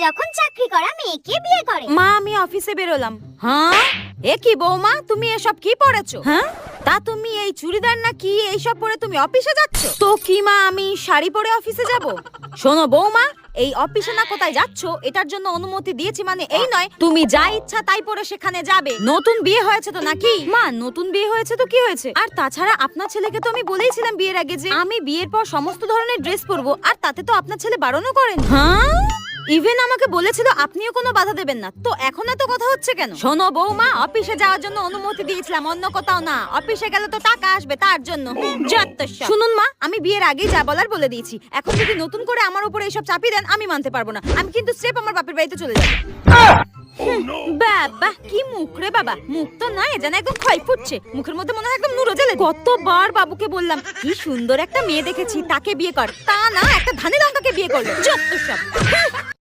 যখন চাকরি করা মেয়েকে বিয়ে করে। মা আমি অফিসে বেরোলাম। হ্যাঁ এ কি বৌমা, তুমি এসব কি পরেছো? হ্যাঁ তা তুমি এই চুড়িদার না কি এইসব পরে তুমি অফিসে যাচ্ছ? তো কি মা আমি শাড়ি পরে অফিসে যাব? শোনো বৌমা, এই অফিসে না কোথায় যাচ্ছ এটার জন্য অনুমতি দিয়েছি মানে এই নয় তুমি যা ইচ্ছা তাই পরে সেখানে যাবে। নতুন বিয়ে হয়েছে তো নাকি? মা নতুন বিয়ে হয়েছে তো কি হয়েছে? আর তাছাড়া আপনার ছেলেকে তো আমি বলেইছিলাম বিয়ের আগে যে আমি বিয়ের পর সমস্ত ধরনের ড্রেস পরবো, আর তাতে তো আপনার ছেলে বারণও করেন। হ্যাঁ ইভেন আমাকে বলেছিল আপনিও কোনো বাধা দেবেন না, তো এখন এত কথা হচ্ছে কেন? শোনো বৌমা, অফিসে যাওয়ার জন্য অনুমতি দিয়েছিলাম, অন্য কোথাও না। অফিসে গেলে তো টাকা আসবে তার জন্য। শুনুন মা, আমি বিয়ের আগেই যা বলার বলে দিয়েছি। এখন যদি নতুন করে আমার উপরে এইসব চাপিয়ে দেন আমি মানতে পারবো না। আমি কিন্তু স্রেফ আমার বাপের বাড়িতে চলে যাবো। বাবা কি মুখ রে বাবা, মুখ তো নয় যেন একদম ক্ষয় ফুটছে, মুখের মধ্যে মনে হয় একদম নুরো জ্বলে। কতবার বাবুকে বললাম কি সুন্দর একটা মেয়ে দেখেছি তাকে বিয়ে কর, তা না একটা ধানে লঙ্কাকে বিয়ে করলো। যত সব।